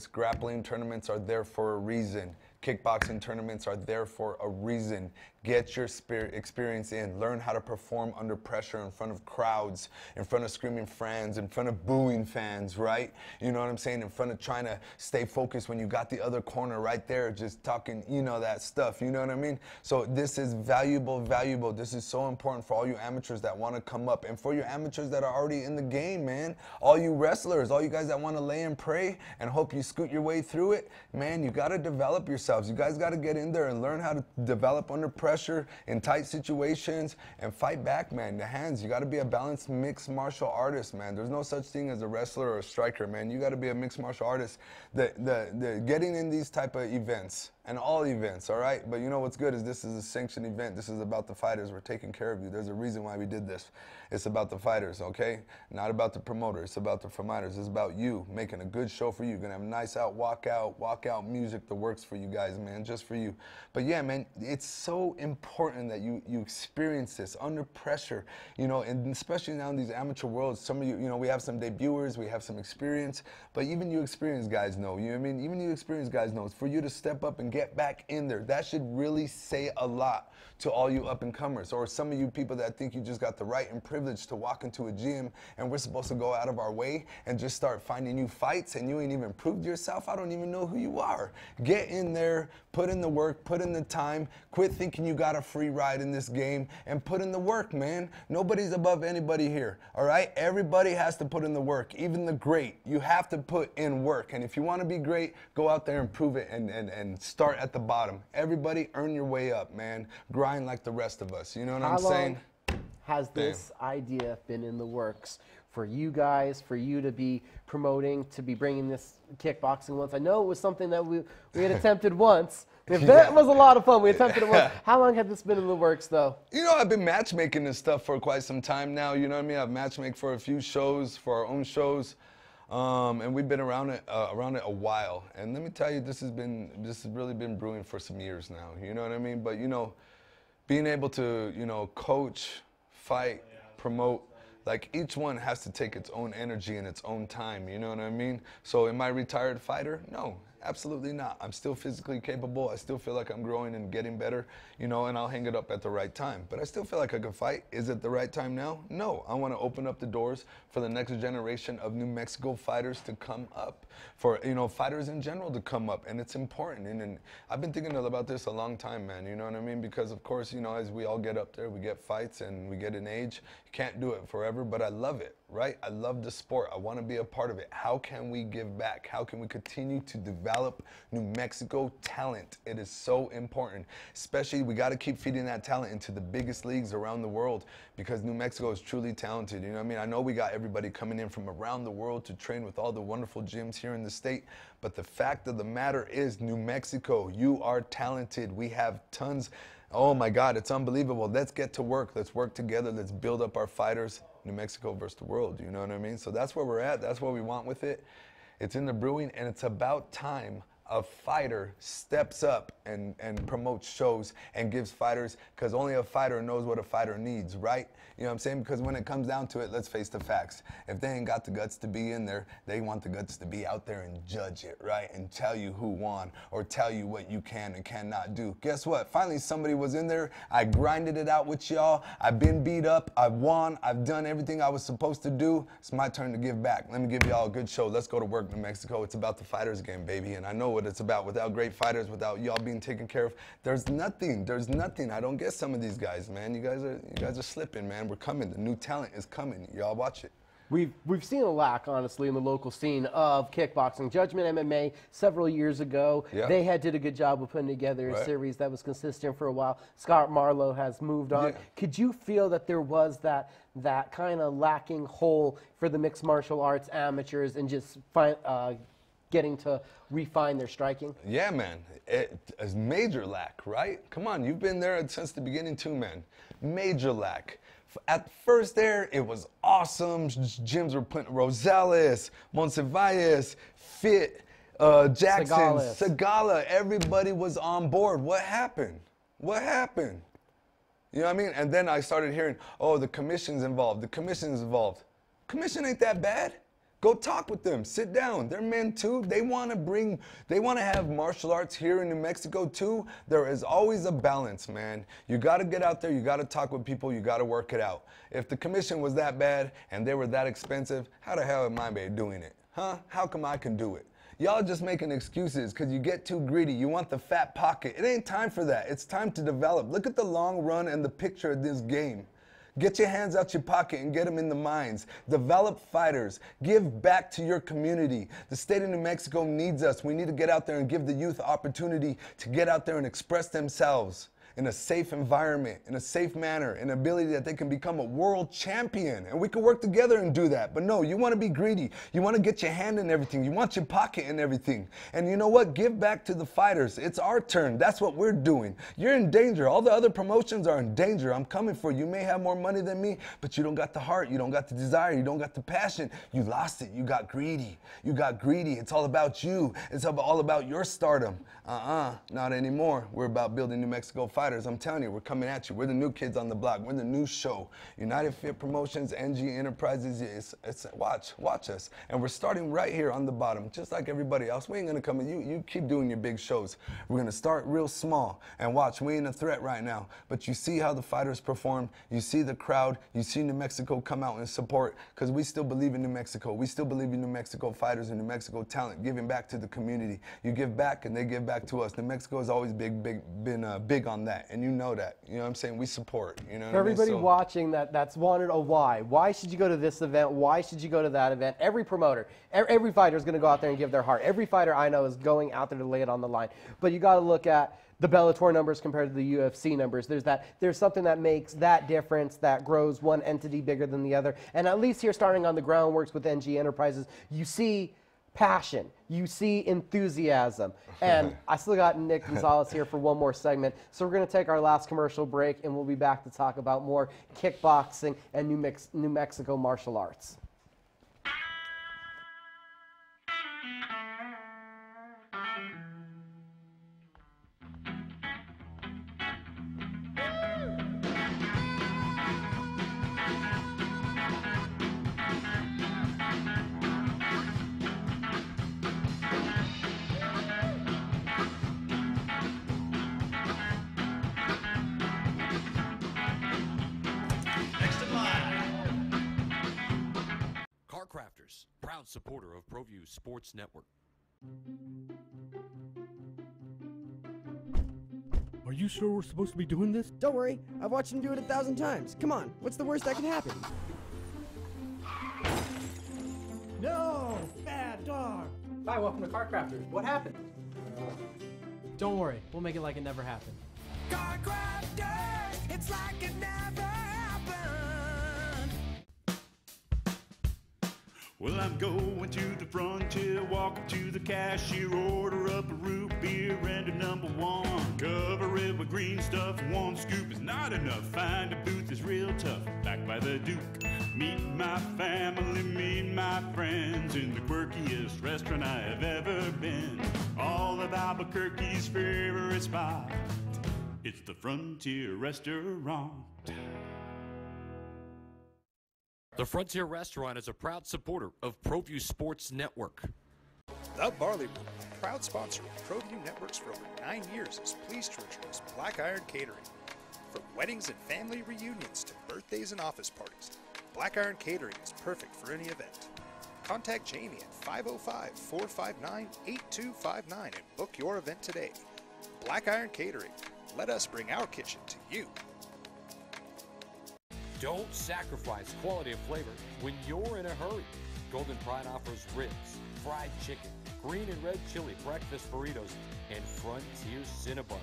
grappling tournaments are there for a reason. Kickboxing tournaments are there for a reason. Get your experience in. Learn how to perform under pressure in front of crowds, in front of screaming fans, in front of booing fans, right? You know what I'm saying? In front of trying to stay focused when you got the other corner right there just talking, you know, that stuff. You know what I mean? So this is valuable. This is so important for all you amateurs that want to come up and for you amateurs that are already in the game, man. All you wrestlers, all you guys that want to lay and pray and hope you scoot your way through it, man, you got to develop yourselves. You guys got to get in there and learn how to develop under pressure in tight situations and fight back, man. The hands, you got to be a balanced mixed martial artist, man. There's no such thing as a wrestler or a striker, man. You got to be a mixed martial artist. The getting in these type of events, and all events, all right? But you know what's good is this is a sanctioned event. This is about the fighters. We're taking care of you. There's a reason why we did this. It's about the fighters, okay? Not about the promoter. It's about the promoters. It's about you making a good show for you. You're going to have nice walkout music that works for you guys, man, just for you. But yeah, man, it's so important that you experience this under pressure, you know, and especially now in these amateur worlds. Some of you, you know, we have some debuters, we have some experience, but even you experienced guys know, you know what I mean? Even you experienced guys know. It's for you to step up and get back in there. That should really say a lot to all you up-and-comers, or some of you people that think you just got the right and privilege to walk into a gym and we're supposed to go out of our way and just start finding new fights and you ain't even proved yourself. I don't even know who you are. Get in there, put in the work, put in the time, quit thinking you got a free ride in this game and put in the work, man. Nobody's above anybody here, all right? Everybody has to put in the work, even the great. You have to put in work, and if you want to be great, go out there and prove it and start at the bottom. Everybody earn your way up, man. Grind like the rest of us, you know what I'm saying? Has this idea been in the works for you guys, for you to be promoting, to be bringing this kickboxing once? I know it was something that we had attempted once. That was a lot of fun. We attempted it once. How long had this been in the works, though? You know, I've been matchmaking this stuff for quite some time now. You know what I mean? I've matchmaked for a few shows, for our own shows. And we've been around it a while. And let me tell you, this has really been brewing for some years now. You know what I mean? But, you know, being able to, you know, coach, fight, promote, like each one has to take its own energy and its own time, you know what I mean? So am I a retired fighter? No, absolutely not. I'm still physically capable. I still feel like I'm growing and getting better, you know, and I'll hang it up at the right time. But I still feel like I can fight. Is it the right time now? No. I want to open up the doors for the next generation of New Mexico fighters to come up, for, you know, fighters in general to come up, and it's important. And I've been thinking about this a long time, man, you know what I mean? Because, of course, you know, as we all get up there, we get fights and we get an age. You can't do it forever, but I love it, right? I love the sport. I want to be a part of it. How can we give back? How can we continue to develop New Mexico talent? It is so important. Especially, we got to keep feeding that talent into the biggest leagues around the world, because New Mexico is truly talented. You know what I mean? I know we got everybody coming in from around the world to train with all the wonderful gyms here in the state, but the fact of the matter is, New Mexico, you are talented. We have tons. Oh my God, it's unbelievable. Let's get to work. Let's work together. Let's build up our fighters. New Mexico versus the world, you know what I mean? So that's where we're at. That's what we want with it. It's in the brewing, and it's about time a fighter steps up and promotes shows and gives fighters, because only a fighter knows what a fighter needs, right? You know what I'm saying? Because when it comes down to it, let's face the facts. If they ain't got the guts to be in there, they want the guts to be out there and judge it, right? And tell you who won or tell you what you can and cannot do. Guess what? Finally, somebody was in there. I grinded it out with y'all. I've been beat up. I've won. I've done everything I was supposed to do. It's my turn to give back. Let me give y'all a good show. Let's go to work, New Mexico. It's about the fighters again, baby. And I know what it's about. Without great fighters, without y'all being taken care of, there's nothing. There's nothing. I don't get some of these guys, man. You guys are slipping, man. We're coming. The new talent is coming. Y'all watch it. We've seen a lack, honestly, in the local scene of kickboxing. Judgment MMA several years ago, they did a good job of putting together a series that was consistent for a while. Scott Marlowe has moved on. Could you feel that there was that kind of lacking hole for the mixed martial arts amateurs and just getting to refine their striking? Yeah, man. It's major lack, right? Come on, you've been there since the beginning too, man. Major lack. At first there, it was awesome. Gyms were putting Rosales, Monsiváis, Fit, Jackson, Segala. Everybody was on board. What happened? What happened? You know what I mean? And then I started hearing, oh, the commission's involved. The commission's involved. Commission ain't that bad. Go talk with them. Sit down. They're men too. They want to have martial arts here in New Mexico too. There is always a balance, man. You got to get out there. You got to talk with people. You got to work it out. If the commission was that bad and they were that expensive, how the hell am I doing it? Huh? How come I can do it? Y'all just making excuses because you get too greedy. You want the fat pocket. It ain't time for that. It's time to develop. Look at the long run and the picture of this game. Get your hands out your pocket and get them in the mines. Develop fighters. Give back to your community. The state of New Mexico needs us. We need to get out there and give the youth opportunity to get out there and express themselves in a safe environment, in a safe manner, an ability that they can become a world champion. And we can work together and do that. But no, you want to be greedy. You want to get your hand in everything. You want your pocket in everything. And you know what? Give back to the fighters. It's our turn. That's what we're doing. You're in danger. All the other promotions are in danger. I'm coming for you. You may have more money than me, but you don't got the heart. You don't got the desire. You don't got the passion. You lost it. You got greedy. You got greedy. It's all about you. It's all about your stardom. Not anymore. We're about building New Mexico fighters. I'm telling you, we're coming at you. We're the new kids on the block. We're the new show. United Fit Promotions, NG Enterprises. Watch us. And we're starting right here on the bottom, just like everybody else. We ain't gonna come in. You keep doing your big shows. We're gonna start real small. And watch, we ain't a threat right now. But you see how the fighters perform. You see the crowd. You see New Mexico come out and support, because we still believe in New Mexico. We still believe in New Mexico fighters and New Mexico talent, giving back to the community. You give back and they give back to us. New Mexico has always been big on that, and you know that. You know what I'm saying? We support. You know what Everybody I mean? watching that's wanted a why. Why should you go to this event? Why should you go to that event? Every promoter, every fighter is going to go out there and give their heart. Every fighter I know is going out there to lay it on the line. But you got to look at the Bellator numbers compared to the UFC numbers. There's something that makes that difference, that grows one entity bigger than the other. And at least here, starting on the groundworks with NG Enterprises, you see passion, you see enthusiasm. And I still got Nick Gonzalez here for one more segment. So we're going to take our last commercial break, and we'll be back to talk about more kickboxing and New Mexico martial arts. Proud supporter of ProView Sports Network. Are you sure we're supposed to be doing this? Don't worry, I've watched him do it 1,000 times. Come on, what's the worst that could happen? No! Bad dog! Hi, welcome to Car Crafters. What happened? Don't worry, we'll make it like it never happened. Car Crafters, it's like it never happened. Well, I'm going to the frontier, walk up to the cashier, order up a root beer and a number one. Cover it with green stuff, one scoop is not enough. Find a booth is real tough, backed by the Duke. Meet my family, meet my friends in the quirkiest restaurant I have ever been. All of Albuquerque's favorite spot. It's the Frontier Restaurant. The Frontier Restaurant is a proud supporter of ProView Sports Network. The Barley Room, proud sponsor of ProView Networks for over 9 years, is pleased to introduce Black Iron Catering. From weddings and family reunions to birthdays and office parties, Black Iron Catering is perfect for any event. Contact Jamie at 505-459-8259 and book your event today. Black Iron Catering. Let us bring our kitchen to you. Don't sacrifice quality of flavor when you're in a hurry. Golden Pride offers ribs, fried chicken, green and red chili breakfast burritos, and Frontier Cinnabons.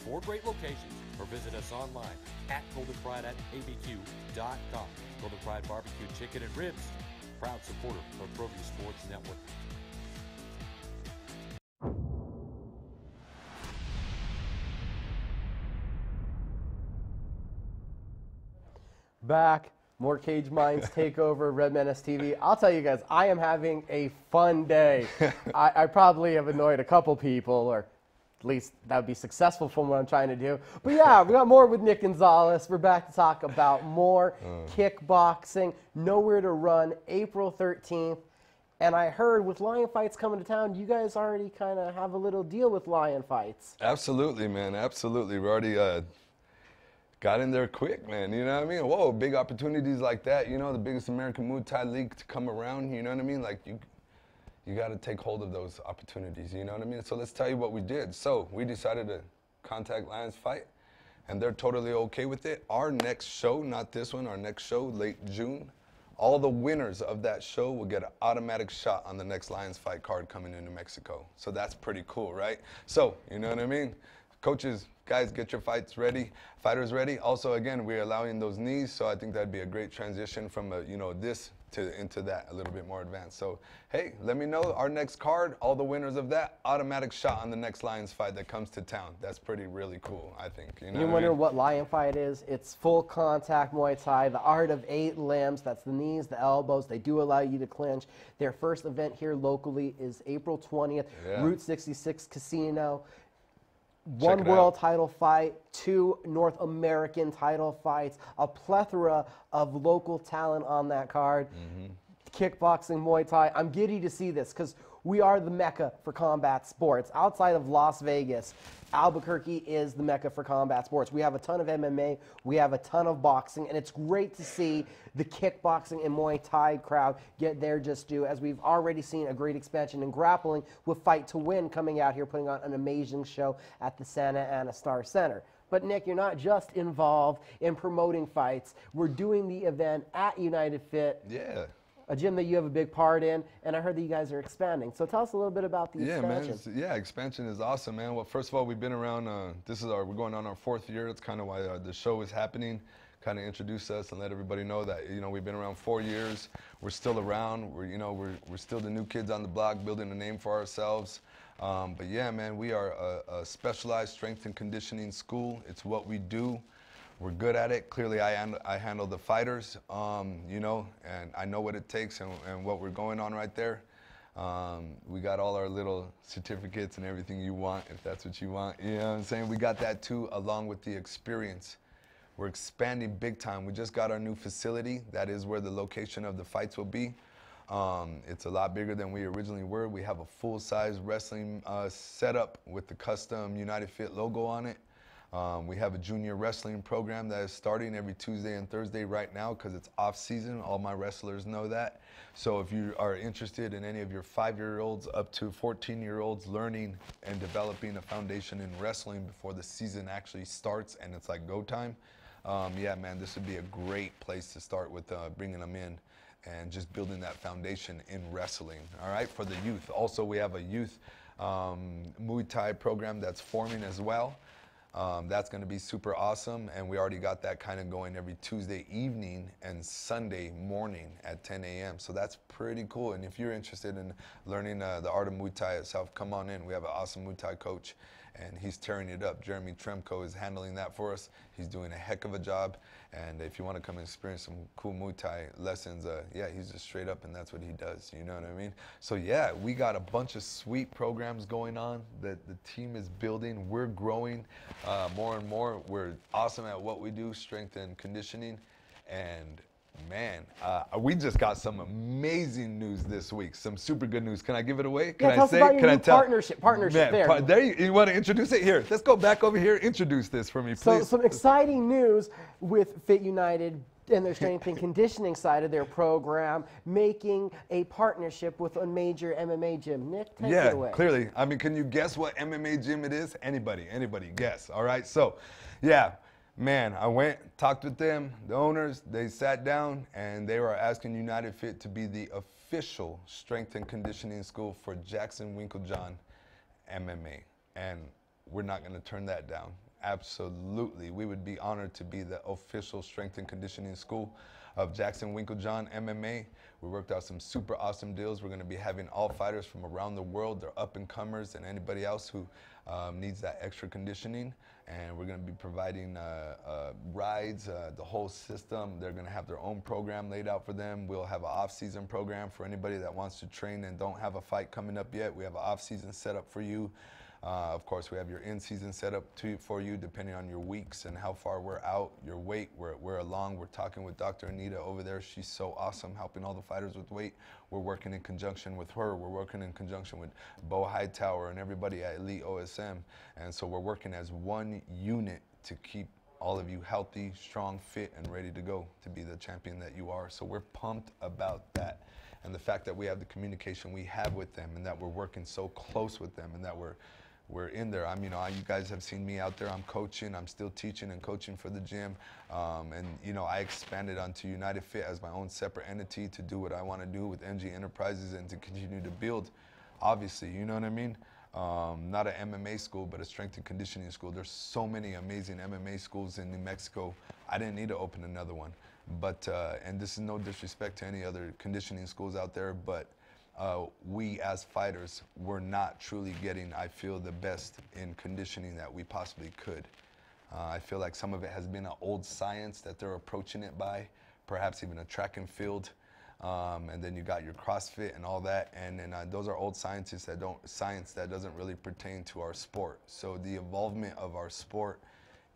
4 great locations, or visit us online at goldenpride@abq.com. Golden Pride Barbecue Chicken and Ribs, proud supporter of ProView Sports Network. Back, more Cage Minds Takeover, Red Menace TV. I'll tell you guys, I am having a fun day. I probably have annoyed a couple people, or at least that would be successful from what I'm trying to do. But yeah, we got more with Nick Gonzalez. We're back to talk about more kickboxing, Nowhere to Run, April 13th. And I heard with Lion Fights coming to town, you guys already kind of have a little deal with Lion Fights. Absolutely, man. Absolutely. We already got in there quick, man. You know what I mean? Whoa, big opportunities like that. You know, the biggest American Muay Thai league to come around. You know what I mean? Like, you got to take hold of those opportunities. You know what I mean? So let's tell you what we did. So we decided to contact Lions Fight, and they're totally okay with it. Our next show, not this one, our next show, late June, all the winners of that show will get an automatic shot on the next Lions Fight card coming into Mexico. So that's pretty cool, right? So, you know what I mean? Coaches, guys, get your fights ready, fighters ready. Also, again, we're allowing those knees, so I think that'd be a great transition from this into that, a little bit more advanced. So, hey, let me know our next card, all the winners of that, automatic shot on the next Lions Fight that comes to town. That's really cool, I think. You know You wonder what Lion Fight is? It's full contact Muay Thai, the art of 8 limbs. That's the knees, the elbows. They do allow you to clinch. Their first event here locally is April 20th, Route 66 Casino. 1 world title fight, 2 North American title fights, a plethora of local talent on that card. Kickboxing, Muay Thai. I'm giddy to see this because we are the mecca for combat sports. Outside of Las Vegas, Albuquerque is the mecca for combat sports. We have a ton of MMA, we have a ton of boxing, and it's great to see the kickboxing and Muay Thai crowd get their just due, as we've already seen a great expansion in grappling with Fight to Win coming out here, putting on an amazing show at the Santa Ana Star Center. But Nick, you're not just involved in promoting fights. We're doing the event at United Fit. Yeah. A gym that you have a big part in, and I heard that you guys are expanding. So tell us a little bit about the expansion. Man, expansion is awesome, man. Well, first of all, we've been around, we're going on our 4th year. That's kind of why the show is happening, kind of introduce us and let everybody know that, we've been around 4 years. We're still around. We're still the new kids on the block, building a name for ourselves. But yeah, man, we are a specialized strength and conditioning school. It's what we do. We're good at it. Clearly, I handle the fighters, and I know what it takes and what we're going on right there. We got all our little certificates and everything you want, if that's what you want. You know what I'm saying? We got that too, along with the experience. We're expanding big time. We just got our new facility. That is where the location of the fights will be. It's a lot bigger than we originally were. We have a full-size wrestling setup with the custom United Fit logo on it. We have a junior wrestling program that is starting every Tuesday and Thursday right now because it's off season. All my wrestlers know that. So if you are interested in any of your 5-year-olds up to 14-year-olds learning and developing a foundation in wrestling before the season actually starts and it's like go time, yeah, man, this would be a great place to start with bringing them in and just building that foundation in wrestling, all right, for the youth. Also, we have a youth Muay Thai program that's forming as well. That's going to be super awesome, and we already got that kind of going every Tuesday evening and Sunday morning at 10 a.m. So that's pretty cool. And if you're interested in learning the art of Muay Thai itself, come on in. We have an awesome Muay Thai coach, and he's tearing it up. Jeremy Tremco is handling that for us. He's doing a heck of a job, and if you want to come and experience some cool Muay Thai lessons, yeah, he's just straight up, and that's what he does, you know what I mean? So yeah, we got a bunch of sweet programs going on that the team is building. We're growing more and more. We're awesome at what we do, strength and conditioning, and man, we just got some amazing news this week. Some super good news. Can I give it away? Can Yeah, tell I us say? about your Can I new tell? partnership there. There you want to introduce it? Here, let's go back over here. Introduce this for me, So please. some exciting news with Fit United and their strength and conditioning side of their program, making a partnership with a major MMA gym. Nick, take it away. Yeah, clearly. I mean, can you guess what MMA gym it is? Anybody guess, all right? So, yeah, man, I went, talked with them, the owners, they sat down, and they were asking United Fit to be the official strength and conditioning school for Jackson Winklejohn MMA. And we're not going to turn that down. Absolutely. We would be honored to be the official strength and conditioning school of Jackson Winklejohn MMA. We worked out some super awesome deals. We're going to be having all fighters from around the world. They're up-and-comers and anybody else who needs that extra conditioning. And we're going to be providing rides, the whole system. They're going to have their own program laid out for them. We'll have an off-season program for anybody that wants to train and don't have a fight coming up yet. We have an off-season set up for you. Of course, we have your in-season setup for you, depending on your weeks and how far we're out, your weight, we're along. We're talking with Dr. Anita over there. She's so awesome, helping all the fighters with weight. We're working in conjunction with her. We're working in conjunction with Bo Hightower and everybody at Elite OSM. And so we're working as one unit to keep all of you healthy, strong, fit, and ready to go to be the champion that you are. So we're pumped about that. And the fact that we have the communication we have with them and that we're working so close with them and that we're in there. I mean, you guys have seen me out there. I'm coaching. I'm still teaching and coaching for the gym. And, you know, I expanded onto United Fit as my own separate entity to do what I want to do with MG Enterprises and to continue to build, obviously, you know what I mean? Not an MMA school, but a strength and conditioning school. There's so many amazing MMA schools in New Mexico. I didn't need to open another one. But, and this is no disrespect to any other conditioning schools out there, but we as fighters were not truly getting, I feel, the best in conditioning that we possibly could. I feel like some of it has been an old science that they're approaching it by, perhaps even a track and field, and then you got your CrossFit and all that, and then those are old science that doesn't really pertain to our sport. So the involvement of our sport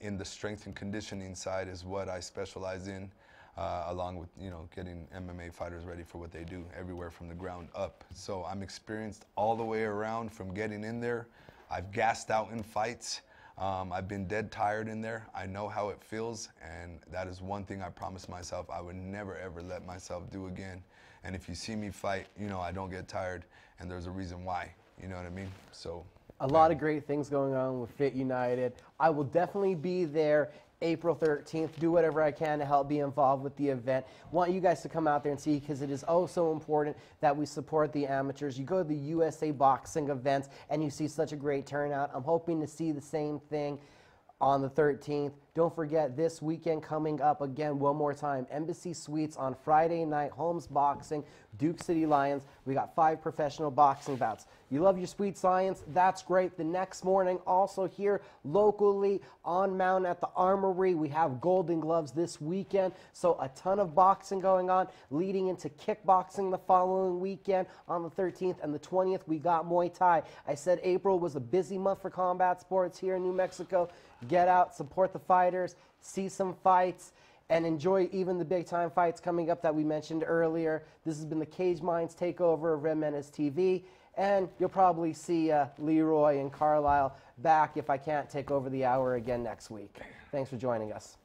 in the strength and conditioning side is what I specialize in. Along with, you know, getting MMA fighters ready for what they do everywhere from the ground up. So I'm experienced all the way around from getting in there. I've gassed out in fights. I've been dead tired in there. I know how it feels, and that is one thing I promised myself I would never, ever let myself do again. And if you see me fight, you know I don't get tired, and there's a reason why. You know what I mean? So. A lot of great things going on with Fit United. I will definitely be there April 13th, do whatever I can to help be involved with the event. Want you guys to come out there and see, because it is oh so important that we support the amateurs. You go to the USA Boxing events and you see such a great turnout. I'm hoping to see the same thing on the 13th. Don't forget, this weekend coming up again one more time, Embassy Suites on Friday night, Holmes Boxing, Duke City Lions. We got 5 professional boxing bouts. You love your Sweet Science? That's great. The next morning, also here locally on Mountain at the Armory, we have Golden Gloves this weekend. So a ton of boxing going on, leading into kickboxing the following weekend on the 13th and the 20th. We got Muay Thai. I said April was a busy month for combat sports here in New Mexico. Get out, support the fighters, see some fights, and enjoy even the big-time fights coming up that we mentioned earlier. This has been the Cage Minds Takeover of Red Menace TV, and you'll probably see Leroy and Carlisle back if I can't take over the hour again next week. Thanks for joining us.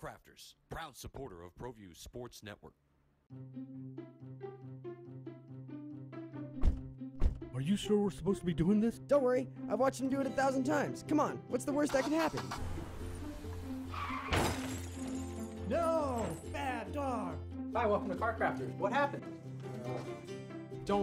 Crafters, proud supporter of ProView Sports Network. Are you sure we're supposed to be doing this? Don't worry, I've watched him do it 1,000 times. Come on, what's the worst that could happen? No! Bad dog! Hi, welcome to Car Crafters. What happened? Don't worry.